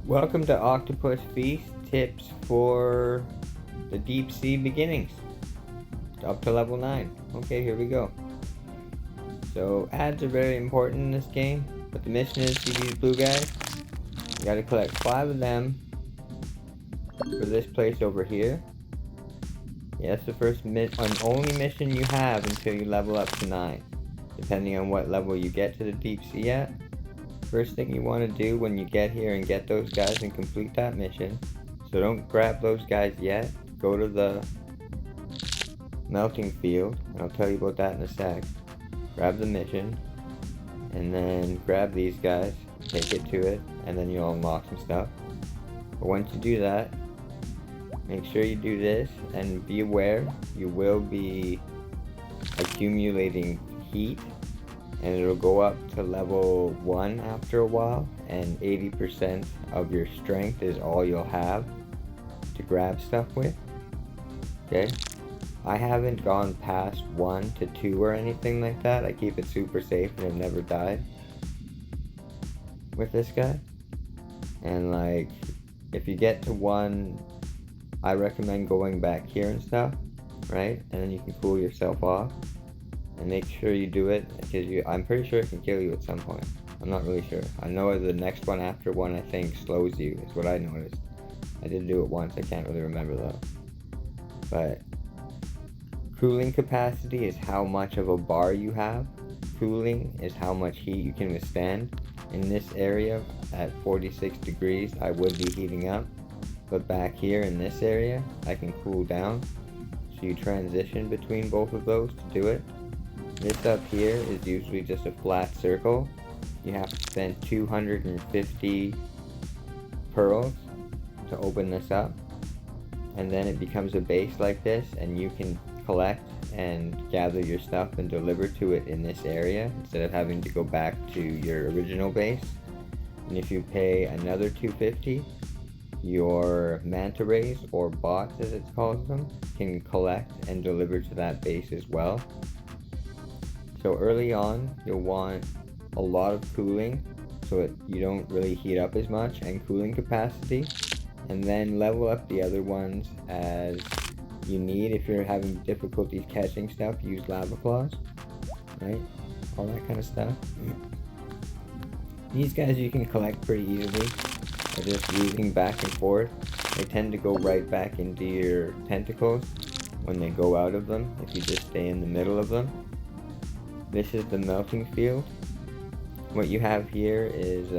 Welcome to Octopus Feast tips for the deep sea beginnings up to level 9. Okay, here we go. So ads are very important in this game, but the mission is to these blue guys. You gotta collect 5 of them for this place over here. Yeah, that's the first and only mission you have until you level up to 9, depending on what level you get to the deep sea at. First thing you want to do when you get here and get those guys and complete that mission, so don't grab those guys yet, go to the melting field, and I'll tell you about that in a sec. Grab the mission, and then grab these guys, take it to it, and then you'll unlock some stuff. But once you do that, make sure you do this, and be aware, you will be accumulating heat, and it'll go up to level 1 after a while, and 80% of your strength is all you'll have to grab stuff with. Okay? I haven't gone past 1 to 2 or anything like that. I keep it super safe and I've never died with this guy. And like, if you get to 1, I recommend going back here and stuff, right? And then you can cool yourself off. And make sure you do it, because I'm pretty sure it can kill you at some point. I'm not really sure. I know the next one after 1, I think, slows you, is what I noticed. I did do it once, I can't really remember though. But cooling capacity is how much of a bar you have. Cooling is how much heat you can withstand. In this area, at 46 degrees, I would be heating up. But back here in this area, I can cool down. So you transition between both of those to do it. This up here is usually just a flat circle. You have to spend 250 pearls to open this up. And then it becomes a base like this, and you can collect and gather your stuff and deliver to it in this area instead of having to go back to your original base. And if you pay another 250, your manta rays, or bots as it calls them, can collect and deliver to that base as well. So early on, you'll want a lot of cooling so that you don't really heat up as much, and cooling capacity, and then level up the other ones as you need. If you're having difficulties catching stuff, use lava claws, right? All that kind of stuff. These guys you can collect pretty easily by just weaving back and forth. They tend to go right back into your tentacles when they go out of them if you just stay in the middle of them. This is the melting field. What you have here is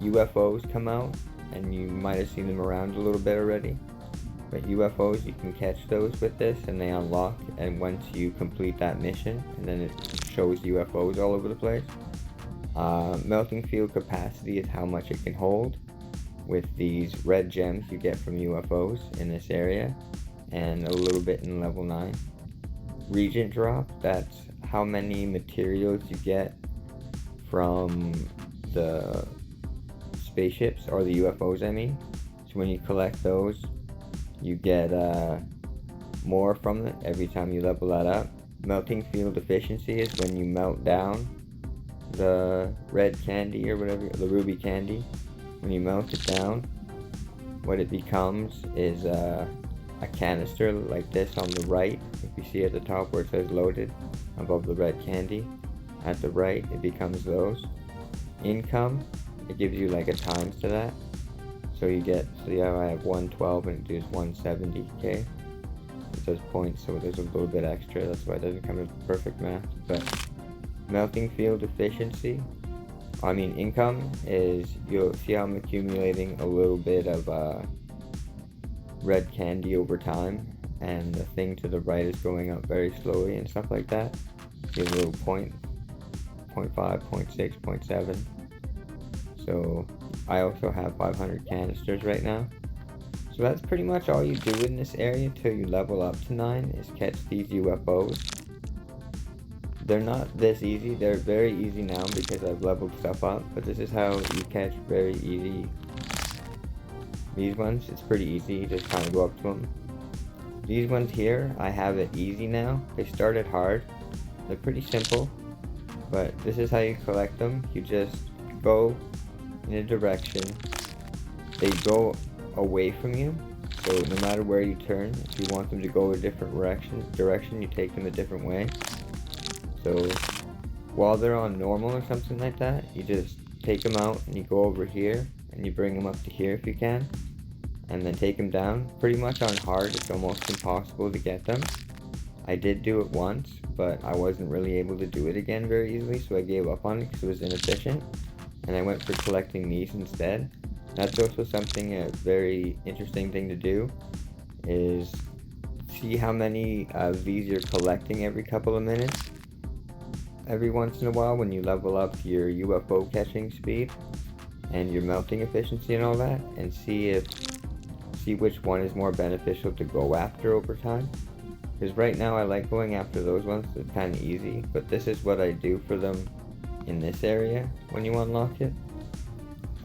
UFOs come out, and you might have seen them around a little bit already. But UFOs, you can catch those with this, and they unlock, and once you complete that mission, and then it shows UFOs all over the place. Melting field capacity is how much it can hold with these red gems you get from UFOs in this area, and a little bit in level 9. Regent drop, that's how many materials you get from the spaceships, or the UFOs I mean. So when you collect those, you get more from it every time you level that up. Melting field efficiency is when you melt down the red candy or whatever, the ruby candy. When you melt it down, what it becomes is a canister like this on the right. If you see at the top where it says loaded, above the red candy, at the right it becomes those. Income, it gives you like a times to that. So you get, so yeah, I have 112 and it does 170k. It says points, so there's a little bit extra, that's why it doesn't come to perfect math. But melting field efficiency, income, is, you'll see how I'm accumulating a little bit of red candy over time, and the thing to the right is going up very slowly and stuff like that. See a little 0.5, 0.6, 0.7. So I also have 500 canisters right now. So that's pretty much all you do in this area until you level up to 9, is catch these UFOs. They're not this easy, they're very easy now because I've leveled stuff up, but this is how you catch very easy. These ones, it's pretty easy, you just kind of go up to them. These ones here, I have it easy now. They started hard, they're pretty simple, but this is how you collect them. You just go in a direction, they go away from you. So no matter where you turn, if you want them to go a different direction, you take them a different way. So while they're on normal or something like that, you just take them out and you go over here and you bring them up to here if you can, and then take them down. Pretty much on hard, it's almost impossible to get them. I did do it once, but I wasn't really able to do it again very easily, so I gave up on it because it was inefficient, and I went for collecting these instead. That's also something, a very interesting thing to do, is see how many of these you're collecting every couple of minutes. Every once in a while when you level up your UFO catching speed and your melting efficiency and all that, and see which one is more beneficial to go after over time. Because right now I like going after those ones, it's kind of easy, but this is what I do for them in this area when you unlock it.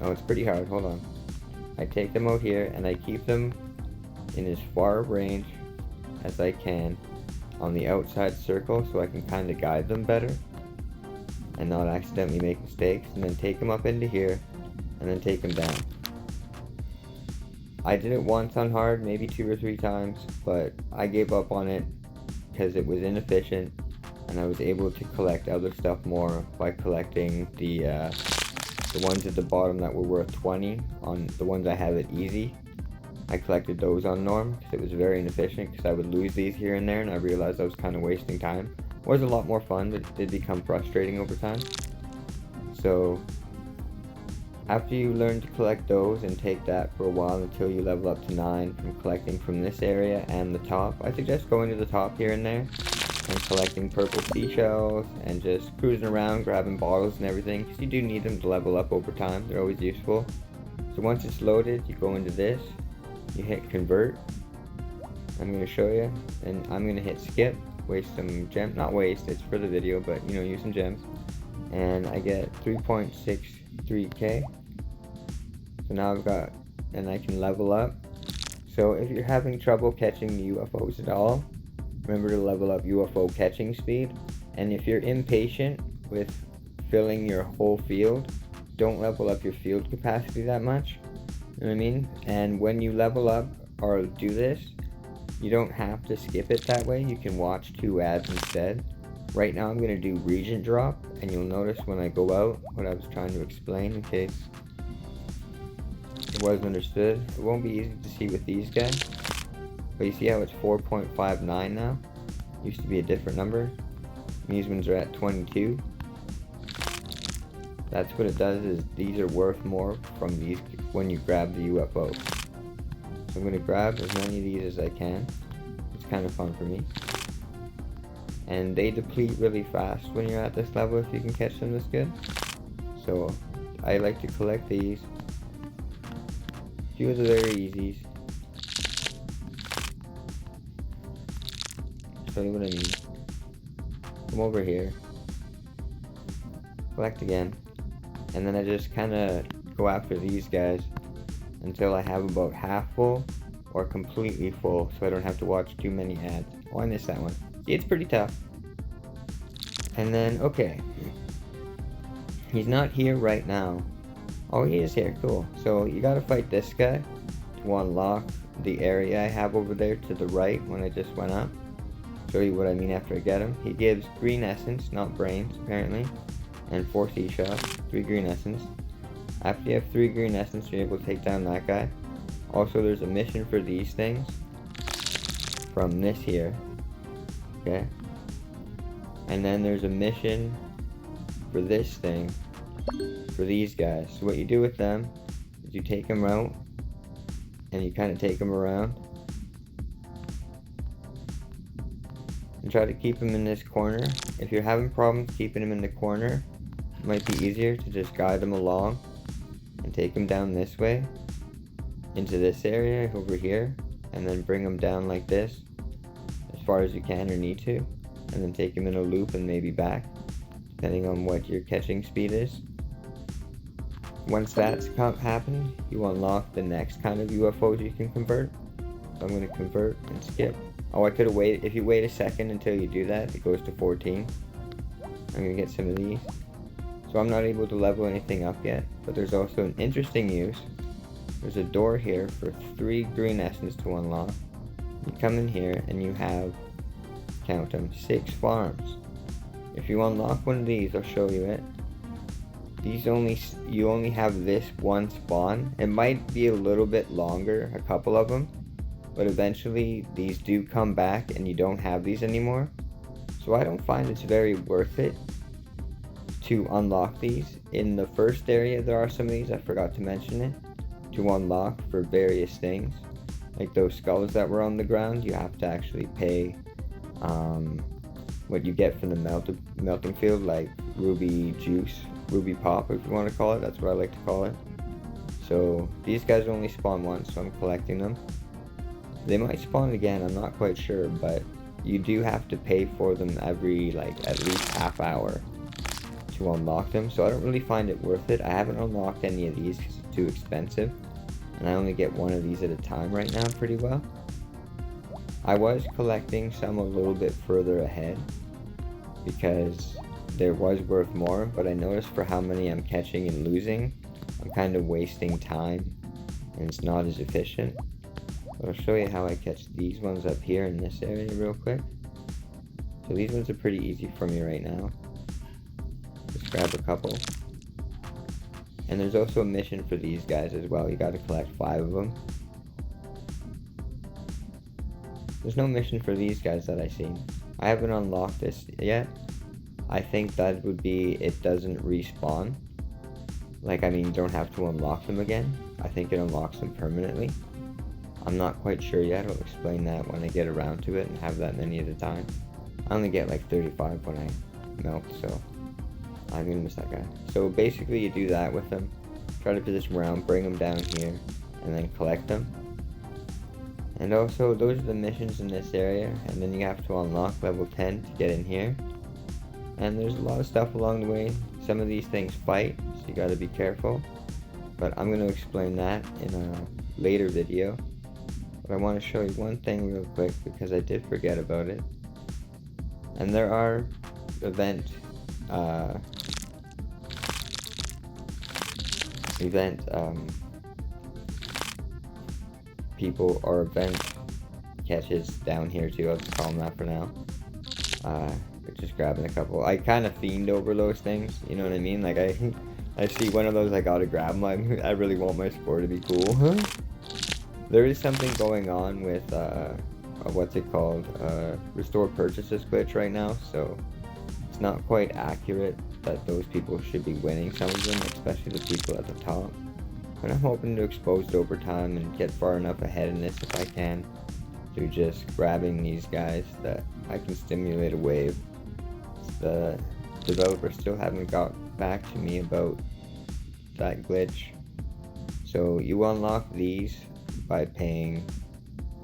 Oh, it's pretty hard, hold on. I take them out here and I keep them in as far range as I can on the outside circle so I can kind of guide them better and not accidentally make mistakes, and then take them up into here and then take them down. I did it once on hard, maybe 2 or 3 times, but I gave up on it because it was inefficient, and I was able to collect other stuff more by collecting the ones at the bottom that were worth 20 on the ones I have it easy. I collected those on norm because it was very inefficient, because I would lose these here and there, and I realized I was kind of wasting time. It was a lot more fun, but it did become frustrating over time. So after you learn to collect those and take that for a while until you level up to 9 from collecting from this area and the top, I suggest going to the top here and there and collecting purple seashells and just cruising around grabbing bottles and everything, because you do need them to level up over time. They're always useful. So once it's loaded, you go into this, you hit convert. I'm going to show you, and I'm going to hit skip, waste some gems, not waste, it's for the video, but you know, use some gems, and I get 3.63k. So now I've got, and I can level up. So if you're having trouble catching UFOs at all, remember to level up UFO catching speed. And if you're impatient with filling your whole field, don't level up your field capacity that much. You know what I mean? And when you level up or do this, you don't have to skip it that way. You can watch 2 ads instead. Right now I'm going to do Regent Drop, and you'll notice when I go out what I was trying to explain in case it wasn't understood. It won't be easy to see with these guys, but you see how it's 4.59 now? Used to be a different number. These ones are at 22. That's what it does, is these are worth more from these when you grab the UFO. So I'm going to grab as many of these as I can. It's kind of fun for me. And they deplete really fast when you're at this level if you can catch them this good. So I like to collect these. Few of the very easies. Show you what I mean. Come over here. Collect again. And then I just kind of go after these guys until I have about half full or completely full, so I don't have to watch too many ads. Oh, I missed that one. See, it's pretty tough. And then, okay. He's not here right now. Oh, he is here, cool. So you gotta fight this guy to unlock the area I have over there to the right when I just went up. Show you what I mean after I get him. He gives green essence, not brains, apparently. And 4 seashells, 3 green essence. After you have 3 green essence, you're able to take down that guy. Also, there's a mission for these things from this here. Okay. And then there's a mission for this thing for these guys. So what you do with them is you take them out and you kind of take them around and try to keep them in this corner. If you're having problems keeping them in the corner, it might be easier to just guide them along and take them down this way into this area over here, and then bring them down like this as far as you can or need to, and then take them in a loop and maybe back, depending on what your catching speed is. Once that's happened, you unlock the next kind of UFOs you can convert. So I'm going to convert and skip. Oh, I could have waited. If you wait a second until you do that, it goes to 14. I'm going to get some of these. So I'm not able to level anything up yet, but there's also an interesting use there's a door here for 3 green essence to unlock. You come in here and you have, count them, 6 farms. If you unlock one of these, I'll show you it. You only have this one spawn. It might be a little bit longer, a couple of them, but eventually these do come back and you don't have these anymore. So I don't find it's very worth it to unlock these. In the first area there are some of these, I forgot to mention it, to unlock for various things. Like those skulls that were on the ground, you have to actually pay what you get from the melting field, like ruby juice, ruby pop if you want to call it, that's what I like to call it. So these guys only spawn once, so I'm collecting them. They might spawn again, I'm not quite sure, but you do have to pay for them every, like, at least half hour to unlock them, so I don't really find it worth it. I haven't unlocked any of these because it's too expensive, and I only get one of these at a time right now pretty well. I was collecting some a little bit further ahead because there was worth more, but I noticed for how many I'm catching and losing, I'm kind of wasting time and it's not as efficient. But I'll show you how I catch these ones up here in this area real quick. So these ones are pretty easy for me right now. Just grab a couple. And there's also a mission for these guys as well. You gotta collect 5 of them. There's no mission for these guys that I've seen. I haven't unlocked this yet. I think that would be, it doesn't respawn. Like, I mean, you don't have to unlock them again. I think it unlocks them permanently. I'm not quite sure yet. I'll explain that when I get around to it and have that many at a time. I only get like 35 when I melt, so I'm gonna miss that guy. So basically you do that with them. Try to position around, bring them down here, and then collect them. And also, those are the missions in this area, and then you have to unlock level 10 to get in here. And there's a lot of stuff along the way. Some of these things fight, so you gotta be careful. But I'm gonna explain that in a later video. But I want to show you one thing real quick because I did forget about it. And there are people or event catches down here too. I'll just call them that for now. Just grabbing a couple. I kind of fiend over those things, you know what I mean? Like I see one of those, I gotta grab them. I really want my score to be cool. There is something going on with what's it called, restore purchases glitch right now, so it's not quite accurate that those people should be winning some of them, especially the people at the top. But I'm hoping to expose it over time and get far enough ahead in this if I can, to just grabbing these guys that I can stimulate a wave. The developers still haven't got back to me about that glitch. So you unlock these by paying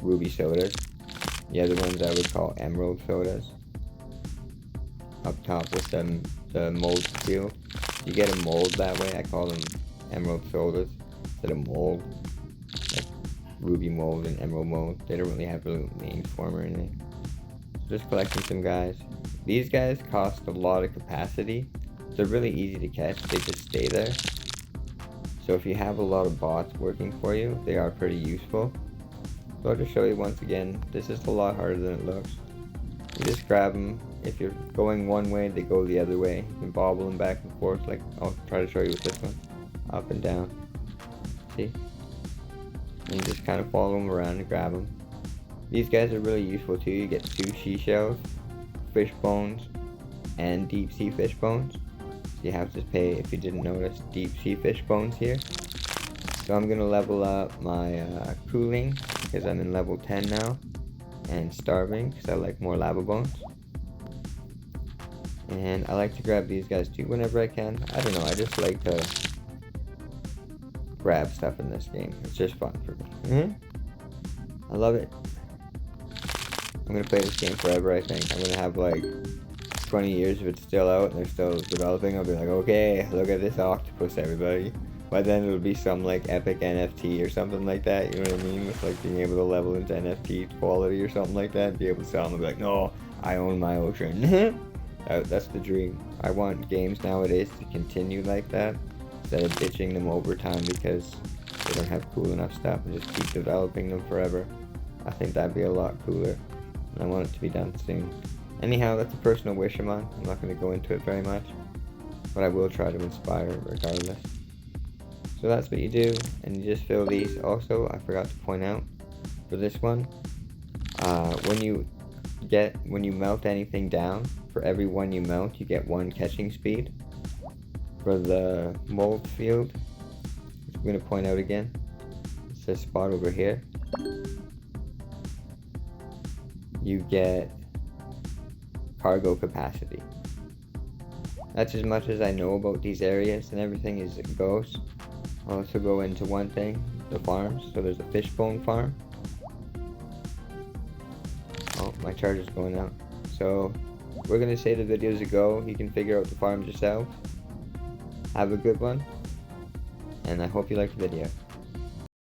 ruby sodas. The other ones I would call emerald sodas. Up top with the mold field. You get a mold that way. I call them emerald sodas instead of mold. Like ruby mold and emerald mold. They don't really have real names for them or anything. So just collecting some guys. These guys cost a lot of capacity. They're really easy to catch. They just stay there. So if you have a lot of bots working for you, they are pretty useful. So I'll just show you once again. This is a lot harder than it looks. You just grab them. If you're going one way, they go the other way. You can bobble them back and forth. Like, I'll try to show you with this one. Up and down. See? And you just kind of follow them around and grab them. These guys are really useful too. You get 2 seashells, fish bones, and deep sea fish bones. You have to pay, if you didn't notice, deep sea fish bones here. So I'm gonna level up my cooling because I'm in level 10 now, and starving because I like more lava bones. And I like to grab these guys too whenever I can. I don't know, I just like to grab stuff in this game. It's just fun for me. I love it. I'm gonna play this game forever, I think. I'm gonna have like 20 years if it's still out and they're still developing. I'll be like, okay, look at this octopus, everybody. By then it'll be some like epic NFT or something like that, you know what I mean? With like being able to level into NFT quality or something like that, be able to sell them and be like, no, I own my ocean. That's the dream. I want games nowadays to continue like that instead of ditching them over time because they don't have cool enough stuff and just keep developing them forever. I think that'd be a lot cooler, and I want it to be done soon. Anyhow, that's a personal wish of mine. I'm not going to go into it very much, but I will try to inspire regardless. So that's what you do, and you just fill these. Also, I forgot to point out, for this one, when you melt anything down, for every one you melt, you get 1 catching speed. For the mold field, I'm going to point out again, it's this spot over here, you get cargo capacity. That's as much as I know about these areas, and everything as it goes. I'll also go into one thing, the farms. So there's a fishbone farm. Oh, my charger's going out. So we're gonna say the video's a go. You can figure out the farms yourself. Have a good one, and I hope you liked the video.